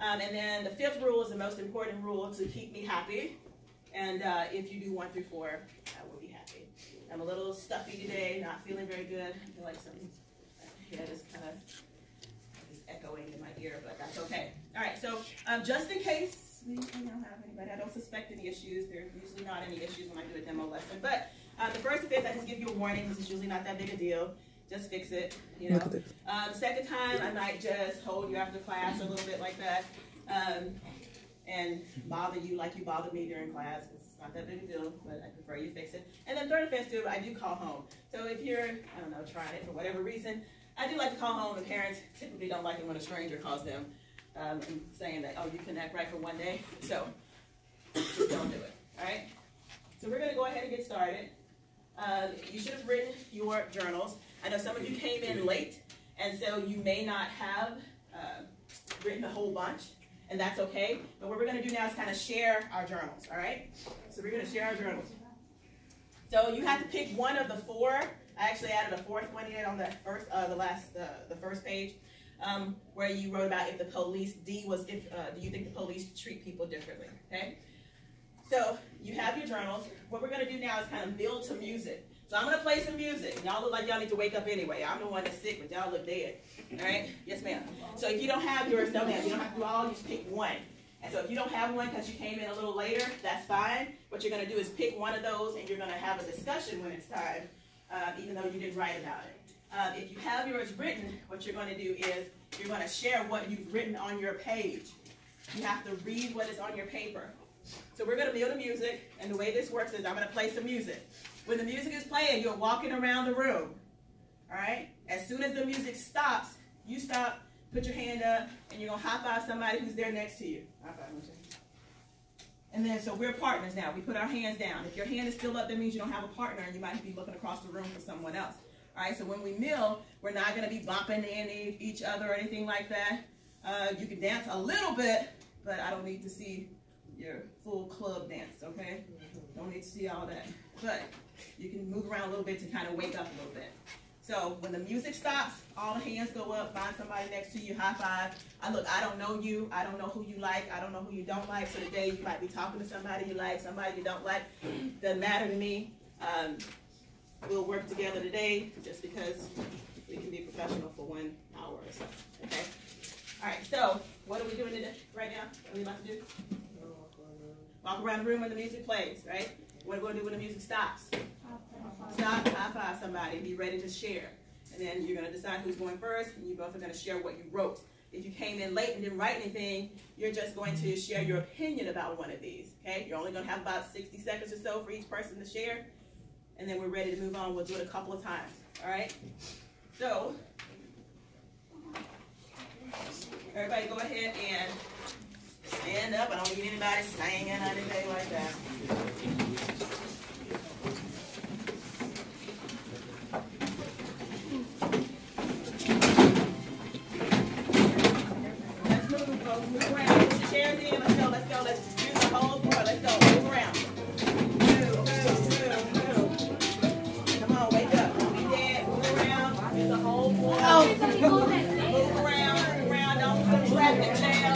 And then the 5th rule is the most important rule, to keep me happy. And if you do 1 through 4, I will be happy. I'm a little stuffy today, not feeling very good. I feel like my head is kind of echoing in my ear, but that's okay. All right, so just in case we don't have anybody, I don't suspect any issues. There's usually not any issues when I do a demo lesson. But the first offense, I just give you a warning. This is usually not that big a deal. Just fix it, you know. The second time, I might just hold you after class a little bit like that and bother you like you bothered me during class. It's not that big a deal, but I prefer you fix it. And then third offense, too, I do call home. So if you're, I don't know, trying it for whatever reason, I do like to call home. The parents typically don't like it when a stranger calls them and saying that, oh, you can act right for 1 day. So just don't do it, all right? So we're going to go ahead and get started. You should have written your journals. I know some of you came in late, and so you may not have written a whole bunch, and that's okay. But what we're going to do now is kind of share our journals, all right? So we're going to share our journals. So you have to pick one of the 4. I actually added a 4th one in on that first, the first page, where you wrote about if the police, D was if, do you think the police treat people differently, okay? So you have your journals. What we're going to do now is kind of build to music. So I'm going to play some music. Y'all look like y'all need to wake up anyway. I'm the one that's sick, but y'all look dead. All right? Yes, ma'am. So if you don't have yours, no, ma'am. You don't have to do all. You just pick one. And so if you don't have one because you came in a little later, that's fine. What you're going to do is pick one of those, and you're going to have a discussion when it's time, even though you didn't write about it. If you have yours written, what you're going to do is you're going to share what you've written on your page. You have to read what is on your paper. So we're going to build the music, and the way this works is I'm going to play some music. When the music is playing, you're walking around the room, all right? As soon as the music stops, you stop, put your hand up, and you're going to high-five somebody who's there next to you. High-five. And then, so we're partners now. We put our hands down. If your hand is still up, that means you don't have a partner, and you might be looking across the room for someone else. All right, so when we mill, we're not going to be bumping into each other or anything like that. You can dance a little bit, but I don't need to see your full club dance, okay? Don't need to see all that. But you can move around a little bit to kind of wake up a little bit. So when the music stops, all the hands go up, find somebody next to you, high five. Look, I don't know you. I don't know who you like. I don't know who you don't like. So today you might be talking to somebody you like, somebody you don't like. Doesn't matter to me. We'll work together today just because we can be professional for 1 hour or so, okay? All right, so what are we doing today, right now? What are we about to do? Walk around the room when the music plays, right? What are we going to do when the music stops? Stop, high five somebody, and be ready to share. And then you're going to decide who's going first, and you both are going to share what you wrote. If you came in late and didn't write anything, you're just going to share your opinion about one of these, okay? You're only going to have about 60 seconds or so for each person to share, and then we're ready to move on. We'll do it a couple of times, all right? So, everybody go ahead and stand up. I don't need anybody singing or anything like that. Let's move, folks. Move around. Put your chairs in. Let's go. Let's go. Let's use the whole floor. Let's go. Move around. Move. Come on, wake up. Don't be dead. Move around. Use the whole floor. Move around. Don't trap the chair.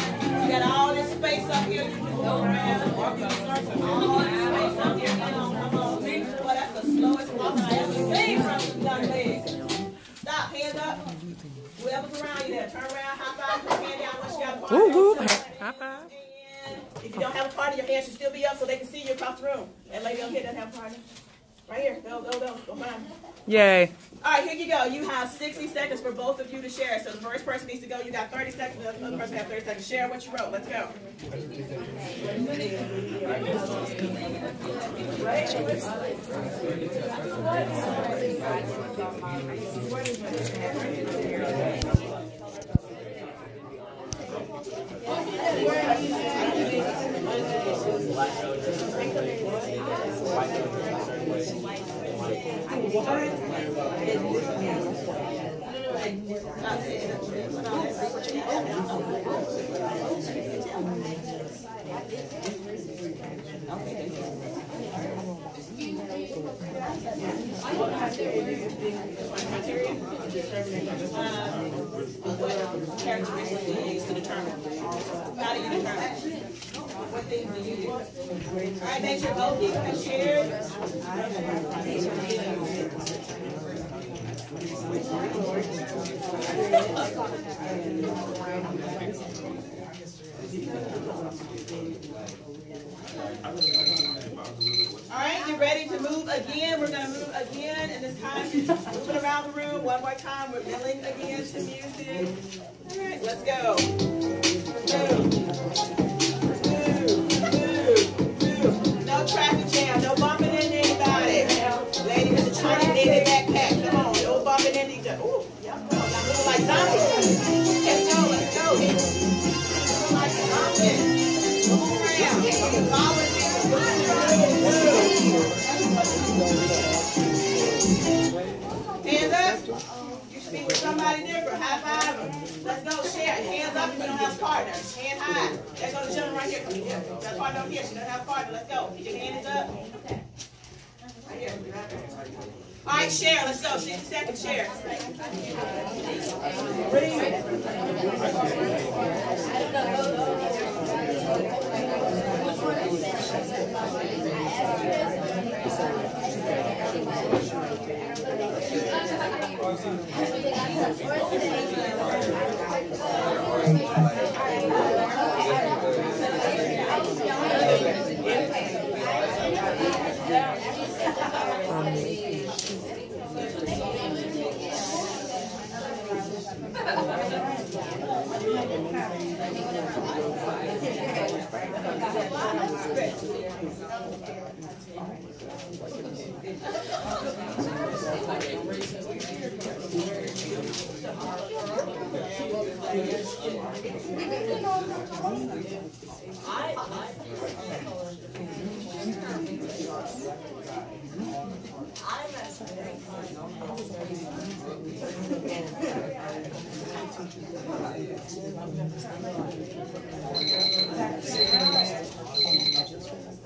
You got all this space up here. You can go around. All this space up here. Come on. Boy, that's the slowest walk I ever seen from the young legs. Stop. Hands up. Whoever's around you there, turn around, high five, put your hand down once you got a partner. High five. And if you don't have a partner, your hand should still be up so they can see you across the room. That lady up here doesn't have a partner. Right here. Go find them. Yay. All right, here you go. You have 60 seconds for both of you to share. So the first person needs to go. You got 30 seconds. The other person has 30 seconds. Share what you wrote. Let's go. Characteristics we use to determine. things than you do. All right, make sure both people have shared. All right, get ready to move again. We're going to move again, and this time moving around the room. One more time, we're milling again to music. All right, let's go. Move. No traffic jam, no bumping into anybody. Lady with the tiny baby backpack, come on, no bumping into each other. Ooh, y'all moving like zombies. Let's go, let's go. Moving like zombies. Move around. Follow me. Hands up. You speak with somebody different. High five them. Let's go. Share. Hands up if you don't have partners. Hand high. There goes the gentleman right here. Yeah. Got a partner over here. She doesn't have a partner. Let's go. Get your hands up. Right here. All right, share. Let's go. 60 seconds. Share.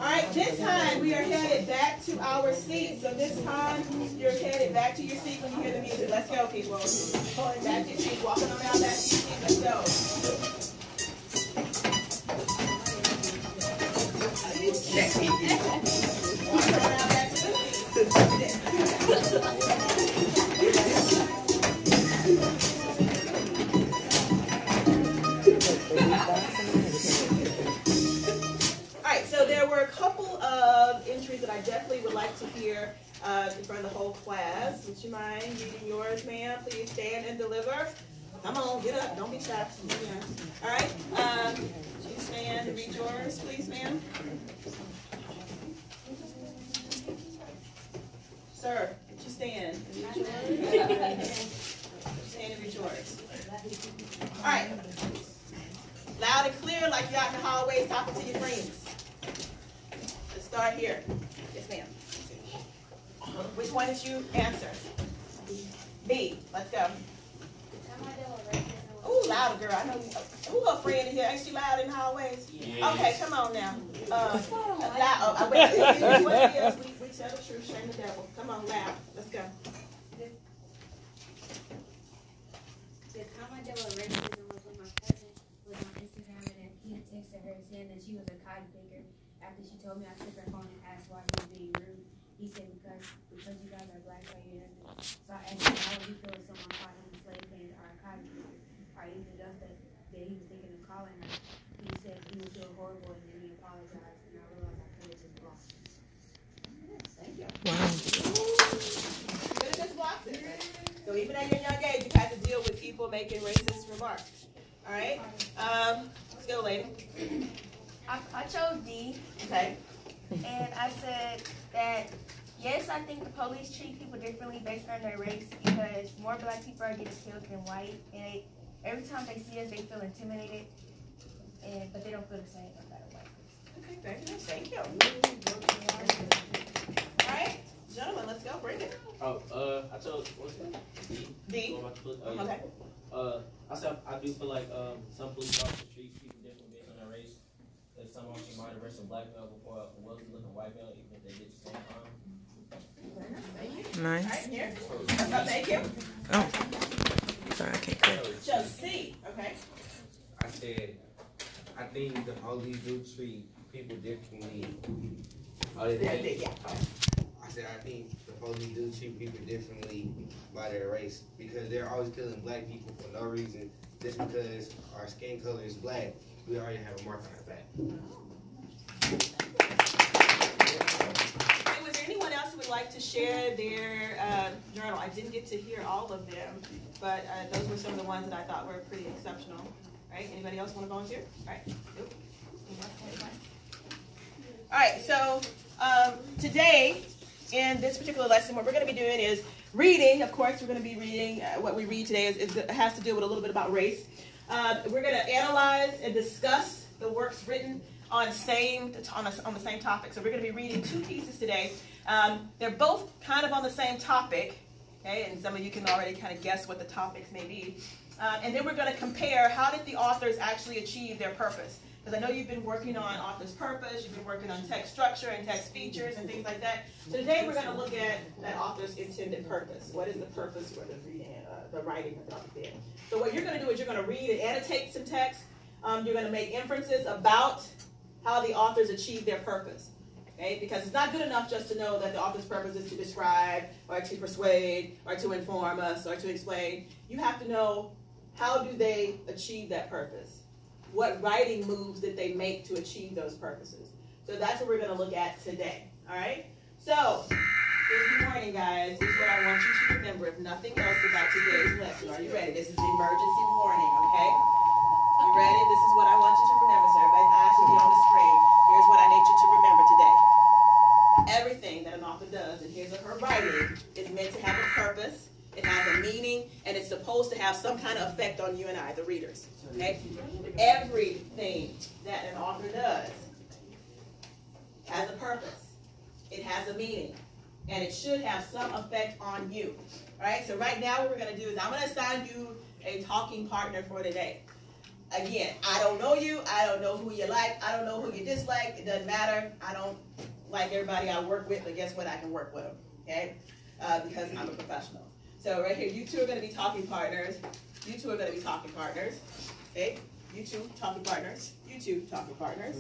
All right, this time we are headed back to our seats. So this time you're headed back to your seat when you hear the music. Let's go, people. Back to your seat, walking around back to your seat. Let's go. Walking around back to the So there were a couple of entries that I definitely would like to hear in front of the whole class. Would you mind reading yours, ma'am? Please stand and deliver. Come on, get up. Don't be shy. Yeah. All right. Would you stand and read yours, please, ma'am? Sir, would you stand and read yours? Stand and read yours. All right. Loud and clear like you're out in the hallways talking to your friends. Let's start here. Yes, ma'am. Which one did you answer? B. Let's go. Ooh, louder, girl. I know. Who got a friend in here? Ain't she loud in the hallways? Yes. Okay, come on now. Loud. Oh, wait. What it is? We tell the truth, shame the devil. Come on, loud. Let's go. The comment that was racism was when my cousin was on Instagram and then he texted her saying that she was a cotton picker. After she told me, I took her phone and asked why he was being rude. He said because you guys are black, so you know. So I asked him how would he feel if someone caught him in slave pens or a cotton picker or anything else that he was thinking of calling her. He said he would feel horrible and then he apologized, and I realized I could have just blocked him. Thank you. Wow. Could have just blocked it. So even at your young age, you have to deal with people making racist remarks. All right. Let's go, lady. I chose D. Okay. And I said that, yes, I think the police treat people differently based on their race because more black people are getting killed than white. And every time they see us, they feel intimidated, but they don't feel the same about a white person. Okay, thank you. All right, gentlemen, let's go. Bring it. I chose, what's it? D. Okay. I said I do feel like some police officers treat people differently based on their race. Because some officers might arrest a black male before a wealthy-looking white male, even if they did the same crime. Nice. All right, here. Thank you. Oh, sorry, I can't click. Just C. Okay. I said, I think the police do treat people differently. Yeah. I said I think the police do treat people differently by their race because they're always killing black people for no reason. Just because our skin color is black, we already have a mark on our back. Hey, was there anyone else who would like to share their journal? I didn't get to hear all of them, but those were some of the ones that I thought were pretty exceptional. Right? Anybody else want to volunteer? All right. Nope. All right. So today, in this particular lesson, what we're going to be doing is reading. Of course, we're going to be reading. What we read today has to do with a little bit about race. We're going to analyze and discuss the works written on the same topic. So we're going to be reading two pieces today. They're both kind of on the same topic, okay? And some of you can already kind of guess what the topics may be. And then we're going to compare how did the authors actually achieve their purpose. Because I know you've been working on author's purpose, you've been working on text structure and text features and things like that. So today we're going to look at that author's intended purpose. What is the purpose for the writing of the author there? So what you're going to do is you're going to read and annotate some text. You're going to make inferences about how the authors achieved their purpose. Okay? Because it's not good enough just to know that the author's purpose is to describe or to persuade or to inform us or to explain. You have to know how do they achieve that purpose. What writing moves did they make to achieve those purposes? So that's what we're going to look at today. All right? So, good morning, guys. This is what I want you to remember, if nothing else, about today's lesson. Are you ready? This is the emergency warning, okay? You ready? This is what I want you to remember, sir. Everybody's eyes should be on the screen. Here's what I need you to remember today. Everything that an author does in his or her writing is meant to have a purpose. It has a meaning, and it's supposed to have some kind of effect on you and I, the readers. Okay? Everything that an author does has a purpose. It has a meaning, and it should have some effect on you. All right? So right now what we're going to do is I'm going to assign you a talking partner for today. Again, I don't know you. I don't know who you like. I don't know who you dislike. It doesn't matter. I don't like everybody I work with, but guess what? I can work with them. Okay? Because I'm a professional. So right here, you two are going to be talking partners. You two are going to be talking partners. Okay? You two talking partners. You two talking partners.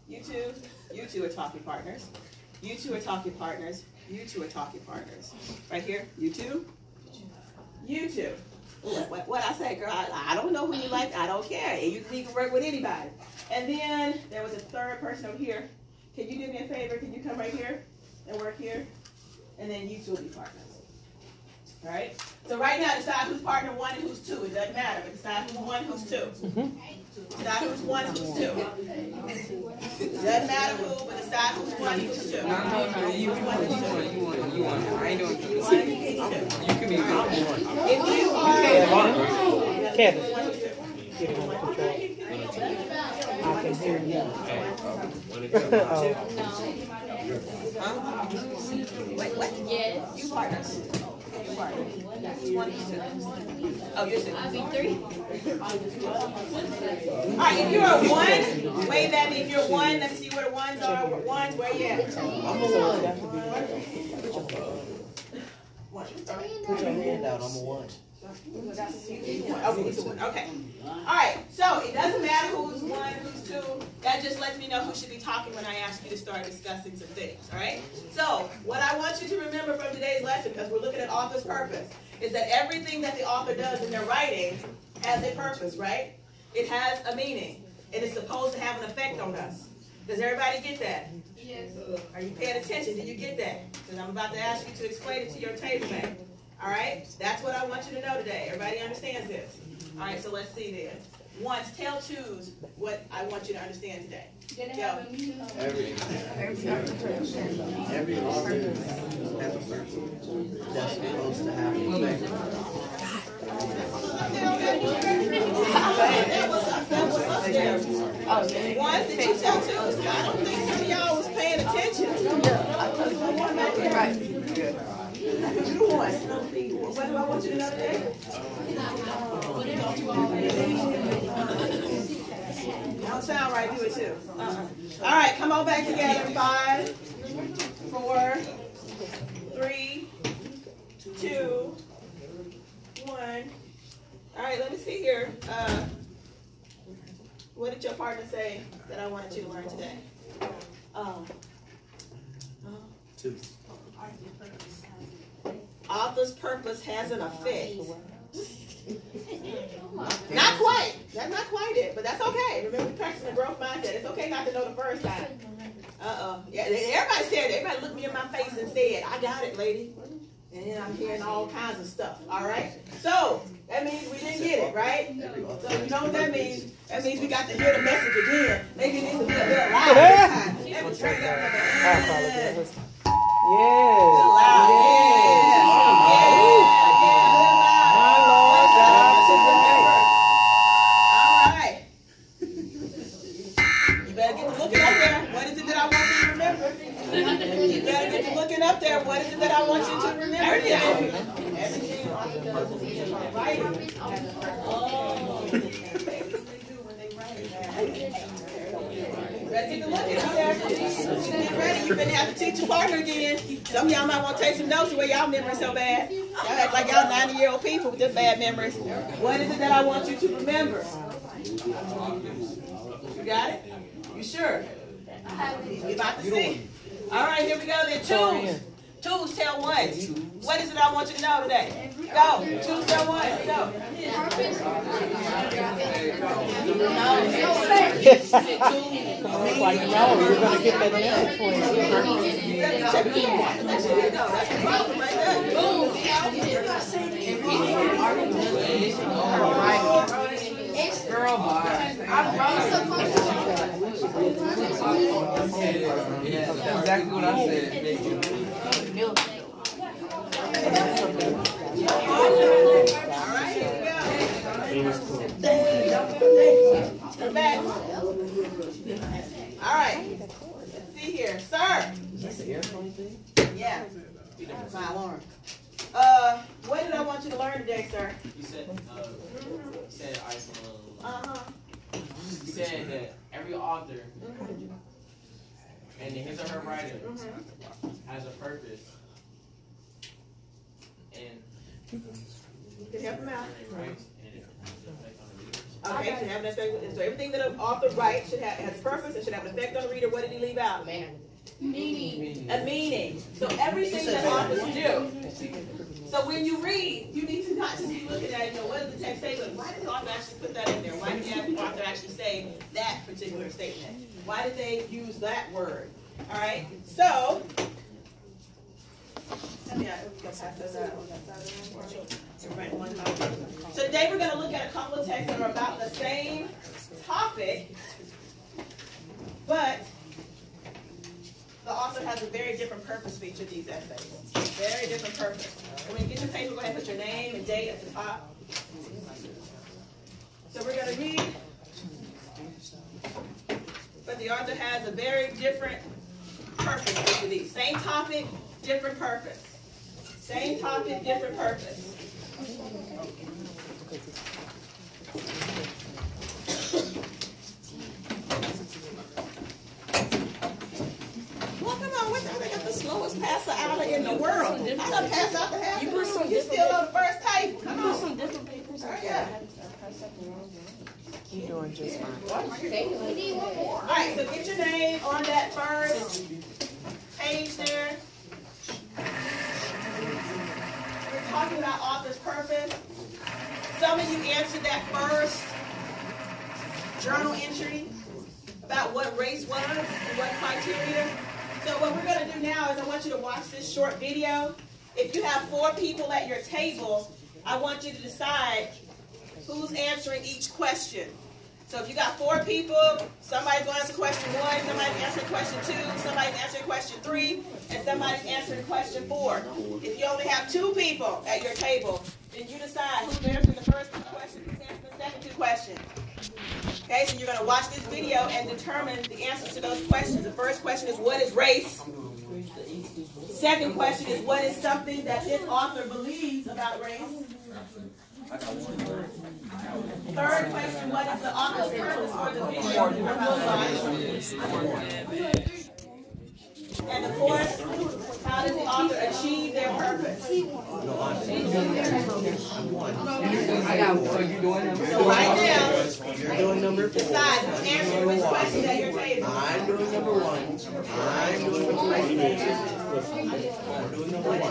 You two are talking partners. You two are talking partners. You two are talking partners. Right here, you two. You two. What I say, girl? I don't know who you like. I don't care. You can work with anybody. And then there was a third person over here. Can you do me a favor? Can you come right here and work here? And then you two will be partners. All right? So right now, decide who's partner one and who's two. It doesn't matter, but decide who's one, who's two. Decide who's one, who's two. Doesn't matter who, but decide who's one, who's two. You want. I ain't doing You one, you two. You can be one. If you are Kevin. one, two. I can hear you. Wait, what? Yes. You partners. You partners. One, two. Oh, you're two. I'll be three. All right, if you're a one, wave at me. If you're one, let me see where the ones are. Ones, where you at? I'm a one. One. Put your hand out. I'm a one. Okay. All right. So it doesn't matter who's one, who's two. That just lets me know who should be talking when I ask you to start discussing some things. All right. So what I want you to remember from today's lesson, because we're looking at author's purpose, is that everything that the author does in their writing has a purpose, right? It has a meaning. It is supposed to have an effect on us. Does everybody get that? Yes. Are you paying attention? Do you get that? Because I'm about to ask you to explain it to your table mate. All right? That's what I want you to know today. Everybody understands this? All right, so let's see then. Ones, tell twos what I want you to understand today. Every author has a person that's supposed to have an effect. Ones, did you tell twos? I don't think some of y'all was paying attention. Right. What do I want you to know today? Don't sound right, do it too. All right, come on back together. 5, 4, 3, 2, 1. All right, let me see here. What did your partner say that I wanted you to learn today? Two. Author's purpose has an effect. Not quite. That's not quite it, but that's okay. Remember, practicing the growth mindset. It's okay not to know the first time. Yeah, everybody said it. Everybody looked me in my face and said, I got it, lady. And then I'm hearing all kinds of stuff. All right? So, that means we didn't get it, right? So, you know what that means? That means we got to hear the message again. Maybe it needs to be a little louder this time. Let me turn it up a little. Up there, what is it that I want you to remember? Everything author does is writing. Ready to look at there. Get ready. You're gonna have to teach your partner again. Some of y'all might want to take some notes the way y'all memory so bad. Y'all act like y'all 90-year-old people with them bad memories. What is it that I want you to remember? You got it? You sure? You're about to see. All right, here we go then. Choose. Choose, tell one. What is it I want you to know today? Go. Choose, tell one. Go. Like, no, you're going to get that answer for you. That's the problem right there. Boom. Girl, bye. That's exactly what I said. All right, here we go. Come back. All right. Let's see here. Sir. Yeah. My alarm. What did I want you to learn today, sir? You said You said that every author and his or her writer has a purpose, and you can help him out. writes and it has an effect on the reader. Okay, should have an effect. So everything that an author writes should have has a purpose and should have an effect on the reader. What did he leave out? Meaning. A meaning. So everything that authors do. So when you read, you need to not just be looking at, what does the text say, but why did the author actually put that in there? Why did the author actually say that particular statement? Why did they use that word? All right. So, so today we're going to look at a couple of texts that are about the same topic, but the author has a very different purpose for each of these essays. Very different purpose. So when you get your paper, go ahead and put your name and date at the top. So we're going to read, but the author has a very different purpose for each of these. Same topic, different purpose. Same topic, different purpose. They got the slowest passer out in the world. I done passed out the half the room. You still on the first table. Come on. Some different papers. Yeah. You're doing just fine. All right, so get your name on that first page there. We're talking about author's purpose. Some of you answered that first journal entry about what race was and what criteria. So what we're going to do now is I want you to watch this short video. If you have 4 people at your table, I want you to decide who's answering each question. So if you got 4 people, somebody's going to answer question 1, somebody's answering question 2, somebody's answering question 3, and somebody's answering question 4. If you only have 2 people at your table, then you decide who's answering the first 2 questions, who's answering the second 2 questions. Okay, so you're going to watch this video and determine the answers to those questions. The first question is, what is race? Second question is, what is something that this author believes about race? Third question, what is the author's purpose for the video? And the fourth, How does the author achieve their purpose? No, I'm one. I got one. So you doing number So right now, You're doing number 4. decide answer which question at your table. I'm doing number 1. I'm doing number 1. I'm doing number 1.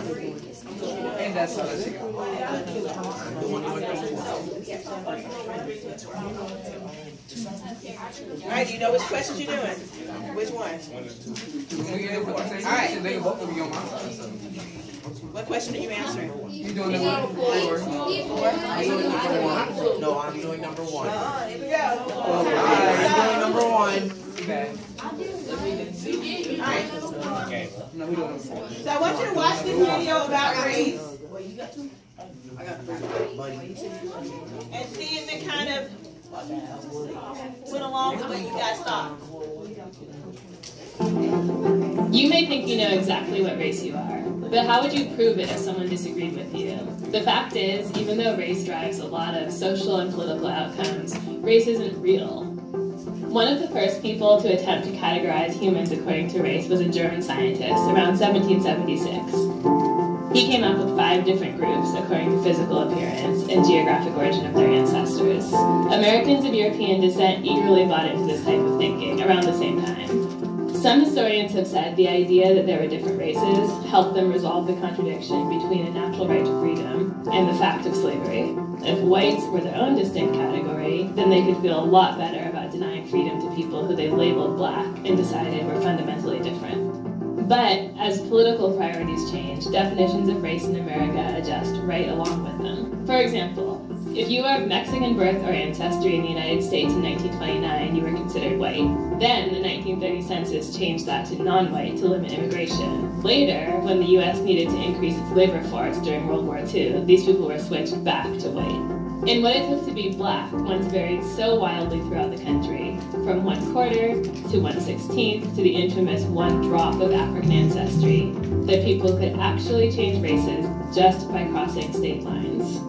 And that's all that's I'm doing number 1. All right, do you know which questions you're doing? Which one? Alright. They can both be on my side. So. What question are you answering? You doing number 4? I'm doing number 1. No, I'm doing number 1. Here we go. I'm doing number 1. Okay. Alright, No, we doing number 4. so I want you to watch this video about race and see if it kind of went along with what you guys thought. You may think you know exactly what race you are, but how would you prove it if someone disagreed with you? The fact is, even though race drives a lot of social and political outcomes, race isn't real. One of the first people to attempt to categorize humans according to race was a German scientist around 1776. He came up with 5 different groups according to physical appearance and geographic origin of their ancestors. Americans of European descent eagerly bought into this type of thinking around the same time. Some historians have said the idea that there were different races helped them resolve the contradiction between a natural right to freedom and the fact of slavery. If whites were their own distinct category, then they could feel a lot better about denying freedom to people who they labeled black and decided were fundamentally different. But as political priorities change, definitions of race in America adjust right along with them. For example, if you are of Mexican birth or ancestry in the United States in 1929, you were considered white. Then, the 1930 census changed that to non-white to limit immigration. Later, when the U.S. needed to increase its labor force during World War II, these people were switched back to white. And what it took to be black once varied so wildly throughout the country, from 1/4 to 1/16 to the infamous 1 drop of African ancestry, that people could actually change races just by crossing state lines.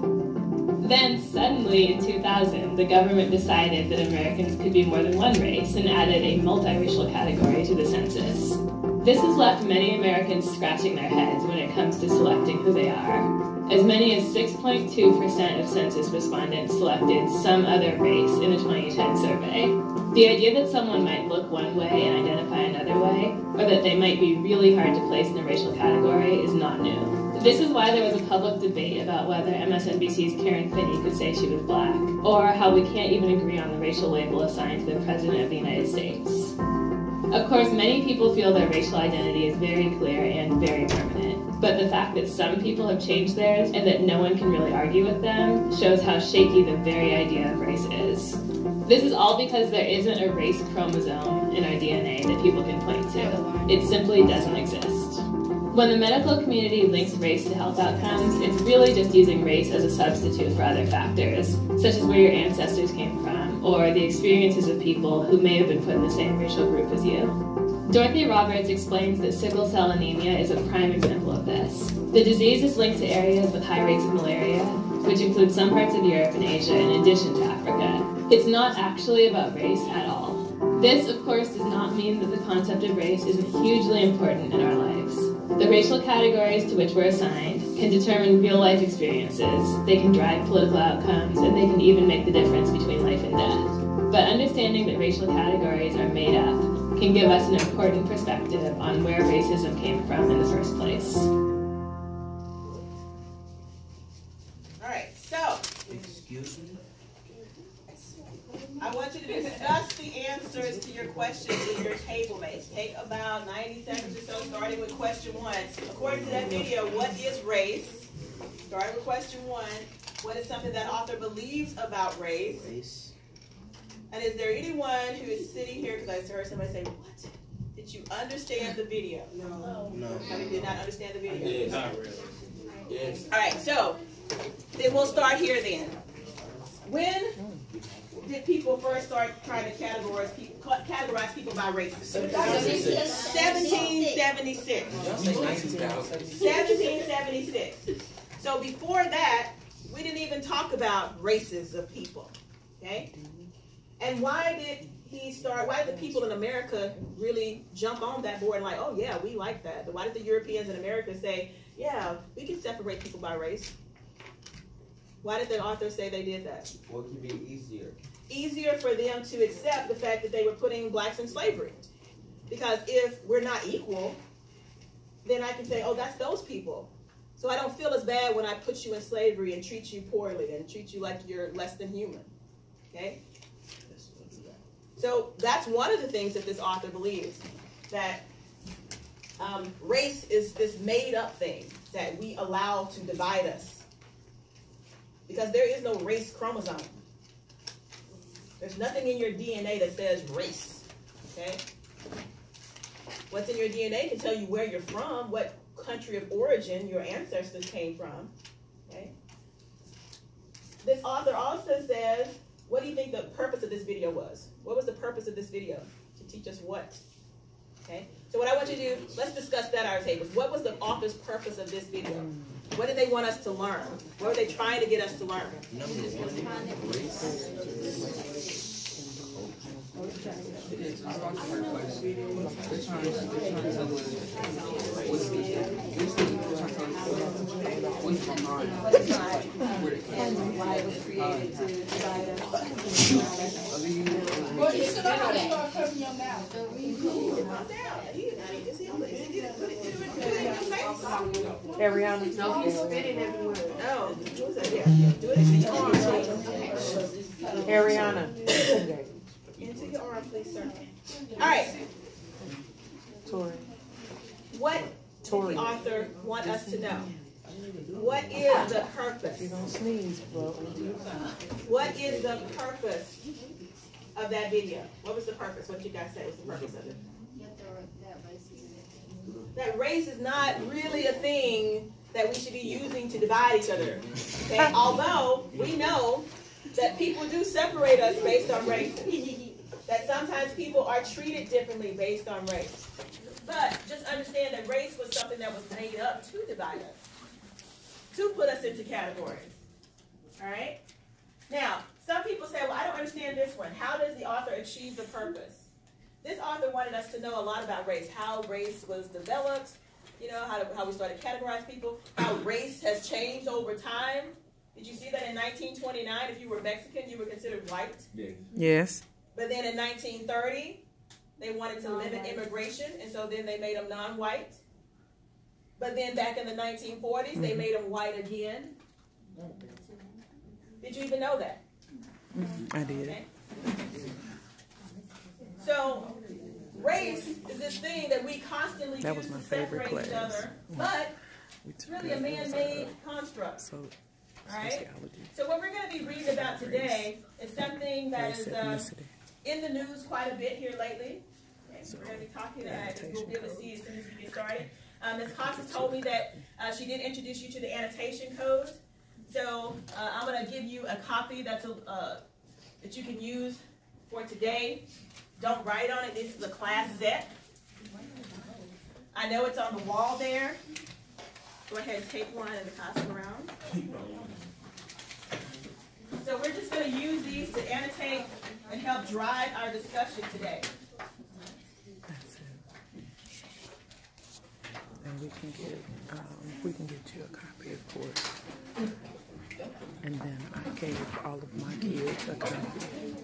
Then, suddenly, in 2000, the government decided that Americans could be more than one race and added a multiracial category to the census. This has left many Americans scratching their heads when it comes to selecting who they are. As many as 6.2% of census respondents selected some other race in the 2010 survey. The idea that someone might look one way and identify another way, or that they might be really hard to place in a racial category, is not new. This is why there was a public debate about whether MSNBC's Karen Finney could say she was black, or how we can't even agree on the racial label assigned to the President of the United States. Of course, many people feel their racial identity is very clear and very permanent, but the fact that some people have changed theirs and that no one can really argue with them shows how shaky the very idea of race is. This is all because there isn't a race chromosome in our DNA that people can point to. It simply doesn't exist. When the medical community links race to health outcomes, it's really just using race as a substitute for other factors, such as where your ancestors came from, or the experiences of people who may have been put in the same racial group as you. Dorothy Roberts explains that sickle cell anemia is a prime example of this. The disease is linked to areas with high rates of malaria, which include some parts of Europe and Asia in addition to Africa. It's not actually about race at all. This, of course, does not mean that the concept of race isn't hugely important in our lives. The racial categories to which we're assigned can determine real-life experiences, they can drive political outcomes, and they can even make the difference between life and death. But understanding that racial categories are made up can give us an important perspective on where racism came from in the first place. All right, so Excuse me? I want you to discuss the answers to your questions in your table mates. Take about 90 seconds or so, starting with question 1. According to that video, what is race? Starting with question 1. What is something that author believes about race? Race. And is there anyone who is sitting here, because I heard somebody say, what? Did you understand the video? No. Somebody did not understand the video? Yes. Not really. Yes. All right, so then we'll start here then. When did people first start trying to categorize people by race? 1776. 1776. So before that, we didn't even talk about races of people. Okay? And why did why did the people in America really jump on that board and like, oh yeah, we like that? But why did the Europeans in America say, yeah, we can separate people by race? Why did the author say they did that? What could be easier? Easier for them to accept the fact that they were putting blacks in slavery. Because if we're not equal, then I can say, oh, that's those people. So I don't feel as bad when I put you in slavery and treat you poorly and treat you like you're less than human. Okay? So that's one of the things that this author believes, that race is this made-up thing that we allow to divide us. Because there is no race chromosome. There's nothing in your DNA that says race. Okay? What's in your DNA can tell you where you're from, what country of origin your ancestors came from. Okay? This author also says, what do you think the purpose of this video was? What was the purpose of this video? To teach us what? Okay? So what I want you to do, let's discuss that at our tables. What was the author's purpose of this video? What did they want us to learn? What were they trying to get us to learn? Why it was created to divide us. Well, you should have to start covering your mouth. Ariana. No, he's spitting everywhere. No. Yeah. Do it into your arm, please. Ariana. Into your arm, please, sir. All right. Tori. What did the author want us to know? What is the purpose? You don't sneeze, bro. What is the purpose of that video? What was the purpose? What did you guys say was the purpose of it? That race is not really a thing that we should be using to divide each other. Okay? Although we know that people do separate us based on race. That sometimes people are treated differently based on race. But just understand that race was something that was made up to divide us, to put us into categories. All right? Now, some people say, well, I don't understand this one. How does the author achieve the purpose? This author wanted us to know a lot about race, how race was developed, you know, how we started to categorize people, how race has changed over time. Did you see that in 1929, if you were Mexican, you were considered white? Yes. But then in 1930, they wanted to limit immigration, and so then they made them non-white. But then back in the 1940s, they made them white again. Did you even know that? I did. Okay. So, race is this thing that we constantly use to separate each other, but it's really a man-made construct. So, all right? So what we're going to be reading about today is something that is in the news quite a bit here lately. Okay, so we're going to be talking about it. We'll be able to see as soon as we get started. Ms. Cox has told me that she did introduce you to the annotation code. So I'm going to give you a copy that's that you can use for today. Don't write on it. This is a class set. I know it's on the wall there. Go ahead and take one and pass it around. So we're just going to use these to annotate and help drive our discussion today. That's it. And we can get you a copy, of course. And then I gave all of my kids a copy.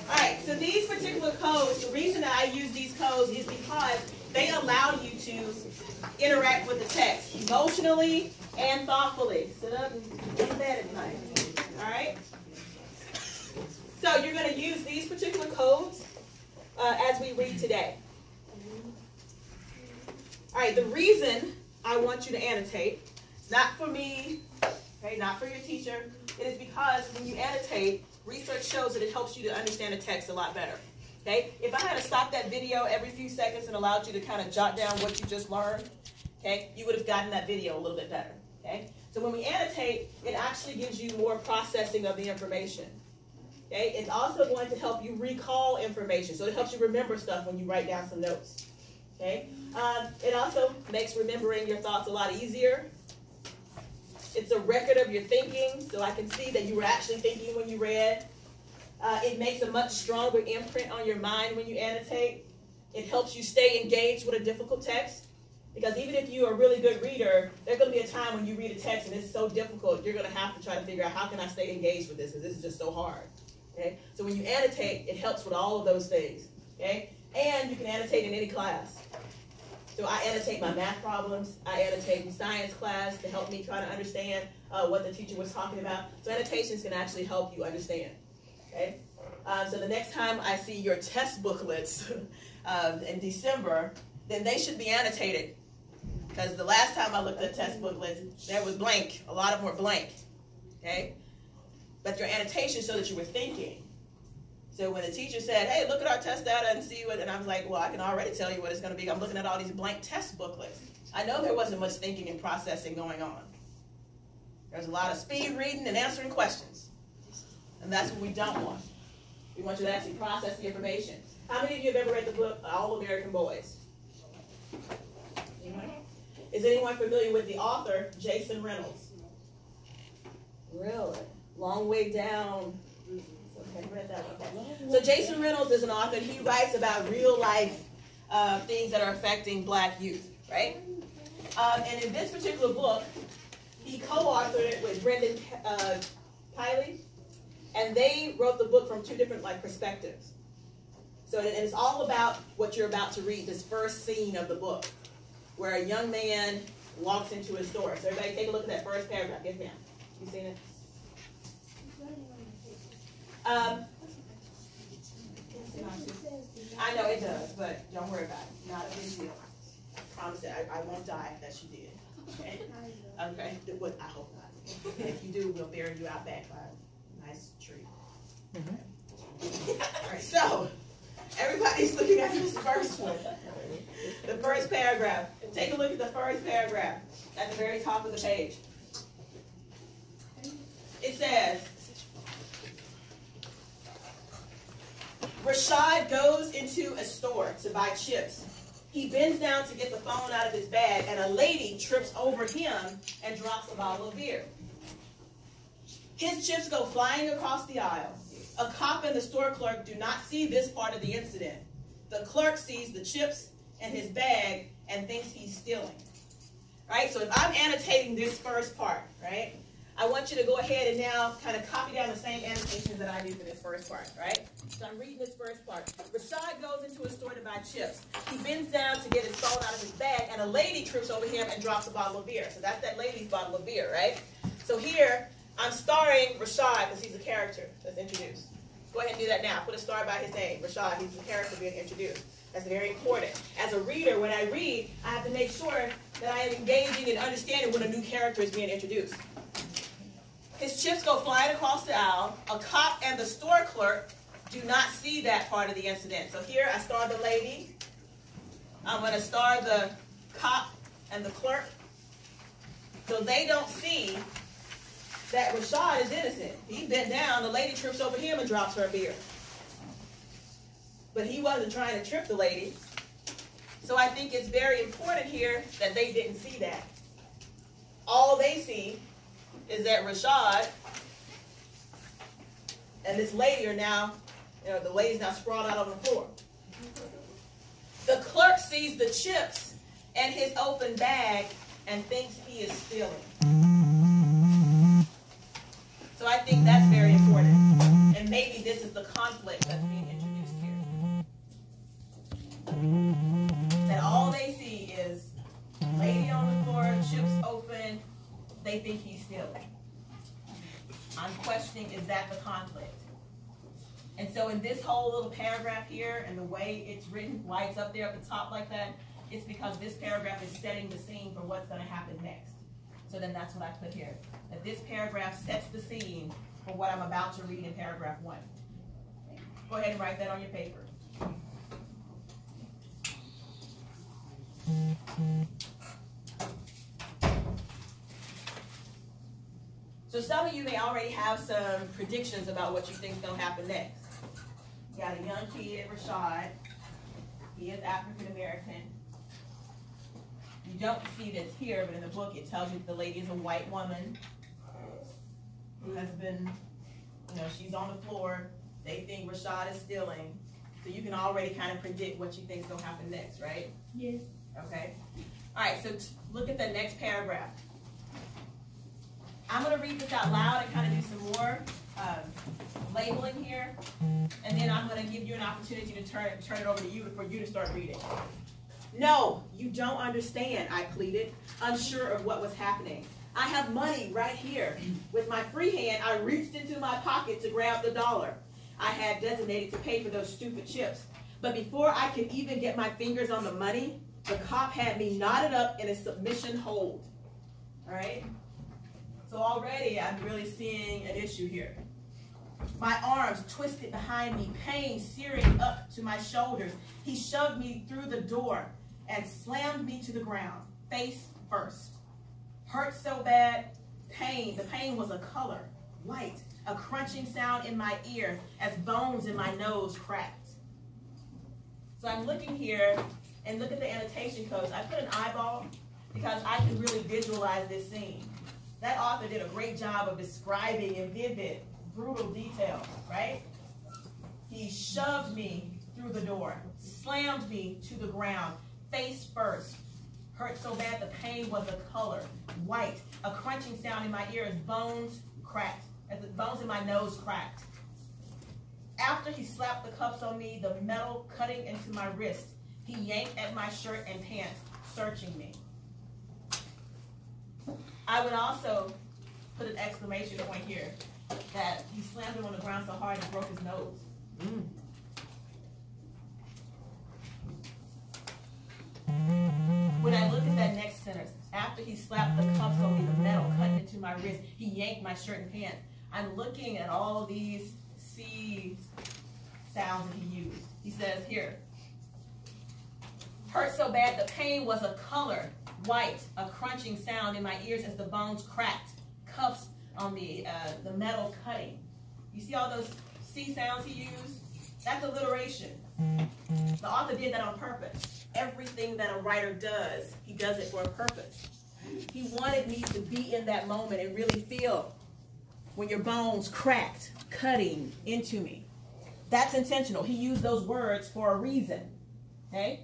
Alright, so these particular codes, the reason that I use these codes is because they allow you to interact with the text emotionally and thoughtfully. Sit up and go to bed at night. Alright? So you're going to use these particular codes as we read today. Alright, the reason I want you to annotate, not for me, okay, not for your teacher, it is because when you annotate, research shows that it helps you to understand the text a lot better. Okay? If I had to stop that video every few seconds and allowed you to kind of jot down what you just learned, okay, you would have gotten that video a little bit better. Okay? So when we annotate, it actually gives you more processing of the information. Okay, it's also going to help you recall information, so it helps you remember stuff when you write down some notes. Okay, it also makes remembering your thoughts a lot easier. It's a record of your thinking, so I can see that you were actually thinking when you read. It makes a much stronger imprint on your mind when you annotate. It helps you stay engaged with a difficult text. Because even if you're a really good reader, there's going to be a time when you read a text and it's so difficult, you're going to have to try to figure out how can I stay engaged with this, because this is just so hard. Okay? So when you annotate, it helps with all of those things. Okay? And you can annotate in any class. So I annotate my math problems. I annotate in science class to help me try to understand what the teacher was talking about. So annotations can actually help you understand. Okay? So the next time I see your test booklets in December, then they should be annotated. Because the last time I looked at test booklets, there was blank. A lot of them were blank. Okay? But your annotation showed that you were thinking. So when the teacher said, hey, look at our test data and see what, and I was like, well, I can already tell you what it's going to be. I'm looking at all these blank test booklets. I know there wasn't much thinking and processing going on. There's a lot of speed reading and answering questions. And that's what we don't want. We want you to actually process the information. How many of you have ever read the book All American Boys? Anyone? Is anyone familiar with the author, Jason Reynolds? Really? Long way down. Okay, read that one. So Jason Reynolds is an author, and he writes about real life things that are affecting black youth, right? And in this particular book, he co-authored it with Brendan Piley, and they wrote the book from two different perspectives. So and it's all about what you're about to read, this first scene of the book, where a young man walks into a store. So everybody take a look at that first paragraph. Get down. You seen it? I know it does, but don't worry about it. Not a big deal. I promise that I won't die that she did. Okay? Okay? I hope not. And if you do, we'll bury you out back by a nice tree. All right, so everybody's looking at this first one. The first paragraph. Take a look at the first paragraph at the very top of the page. It says, Rashad goes into a store to buy chips. He bends down to get the phone out of his bag, and a lady trips over him and drops a bottle of beer. His chips go flying across the aisle. A cop and the store clerk do not see this part of the incident. The clerk sees the chips in his bag and thinks he's stealing. Right? So if I'm annotating this first part, right, I want you to go ahead and now kind of copy down the same annotations that I do for this first part, right? So I'm reading this first part. Rashad goes into a store to buy chips. He bends down to get his phone out of his bag, and a lady trips over him and drops a bottle of beer. So that's that lady's bottle of beer, right? So here, I'm starring Rashad because he's a character that's introduced. Go ahead and do that now. Put a star by his name. Rashad, he's the character being introduced. That's very important. As a reader, when I read, I have to make sure that I am engaging and understanding when a new character is being introduced. His chips go flying across the aisle. A cop and the store clerk do not see that part of the incident. So here I star the lady. I'm going to star the cop and the clerk. So they don't see that Rashad is innocent. He bent down, the lady trips over him and drops her beer. But he wasn't trying to trip the lady. So I think it's very important here that they didn't see that. All they see is that Rashad and this lady are now, the lady's now sprawled out on the floor. The clerk sees the chips and his open bag and thinks he is stealing. So I think that's very important. And maybe this is the conflict that's being introduced here. That all they see is lady on the floor, chips open, they think he's stealing. I'm questioning, is that the conflict? And so in this whole little paragraph here, and the way it's written, why it's up there at the top like that, it's because this paragraph is setting the scene for what's going to happen next. So then that's what I put here. That this paragraph sets the scene for what I'm about to read in paragraph 1. Go ahead and write that on your paper. So So some of you may already have some predictions about what you think is going to happen next. You got a young kid, Rashad. He is African American. You don't see this here, but in the book it tells you the lady is a white woman who has been, she's on the floor. They think Rashad is stealing. So you can already kind of predict what you think is going to happen next, right? Yes. Okay. All right, so look at the next paragraph. I'm going to read this out loud and kind of do some more labeling here. And then I'm going to give you an opportunity to turn it over to you for you to start reading. No, you don't understand, I pleaded, unsure of what was happening. I have money right here. With my free hand, I reached into my pocket to grab the dollar I had designated to pay for those stupid chips. But before I could even get my fingers on the money, the cop had me knotted up in a submission hold. All right? So already I'm really seeing an issue here. My arms twisted behind me, pain searing up to my shoulders. He shoved me through the door and slammed me to the ground, face first. Hurt so bad, the pain was a color, white, a crunching sound in my ear as bones in my nose cracked. So I'm looking here and look at the annotation codes. I put an eyeball because I can really visualize this scene. That author did a great job of describing in vivid, brutal detail, right? He shoved me through the door, slammed me to the ground, face first. Hurt so bad the pain was a color, white, a crunching sound in my ear as bones cracked, as the bones in my nose cracked. After he slapped the cuffs on me, the metal cutting into my wrist, he yanked at my shirt and pants, searching me. I would also put an exclamation point here that he slammed him on the ground so hard he broke his nose. When I look at that next sentence, after he slapped the cuffs on me, the metal cut into my wrist, he yanked my shirt and pants. I'm looking at all these C sounds that he used. He says here, hurt so bad the pain was a color, white, a crunching sound in my ears as the bones cracked, cuffs on me, the metal cutting. You see all those C sounds he used? That's alliteration. The author did that on purpose. Everything that a writer does, he does it for a purpose. He wanted me to be in that moment and really feel when your bones cracked, cutting into me. That's intentional. He used those words for a reason. Okay?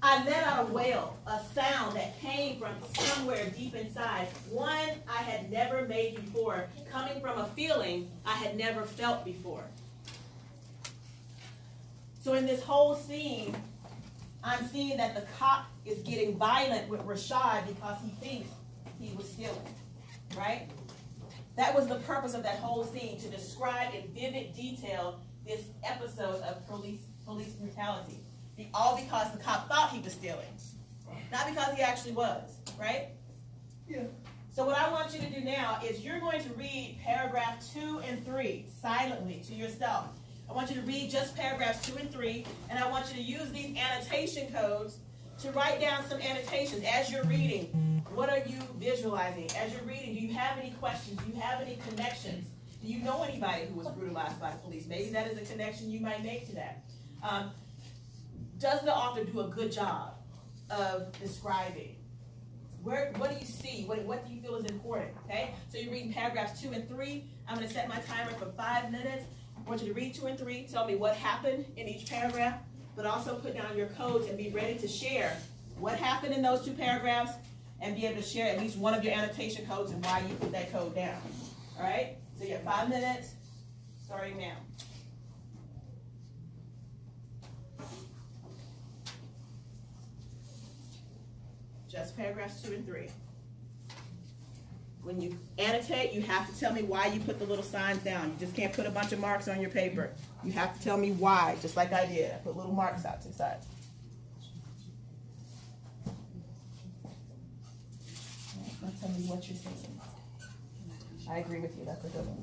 I let out a wail, a sound that came from somewhere deep inside, one I had never made before, coming from a feeling I had never felt before. So in this whole scene, I'm seeing that the cop is getting violent with Rashad because he thinks he was stealing, right? That was the purpose of that whole scene, to describe in vivid detail this episode of police brutality. All because the cop thought he was stealing, not because he actually was, right? Yeah. So what I want you to do now is you're going to read paragraph 2 and 3 silently to yourself. I want you to read just paragraphs 2 and 3, and I want you to use these annotation codes to write down some annotations as you're reading. What are you visualizing? As you're reading, do you have any questions? Do you have any connections? Do you know anybody who was brutalized by the police? Maybe that is a connection you might make to that. Does the author do a good job of describing? What do you see? What do you feel is important? Okay? So you're reading paragraphs 2 and 3. I'm going to set my timer for 5 minutes. I want you to read 2 and 3. Tell me what happened in each paragraph, but also put down your codes and be ready to share what happened in those 2 paragraphs and be able to share at least one of your annotation codes and why you put that code down. All right? So you have 5 minutes starting now. Just paragraphs 2 and 3. When you annotate, you have to tell me why you put the little signs down. You just can't put a bunch of marks on your paper. You have to tell me why, just like I did. I put little marks out to the side. Now tell me what you're thinking. I agree with you. That's a good one.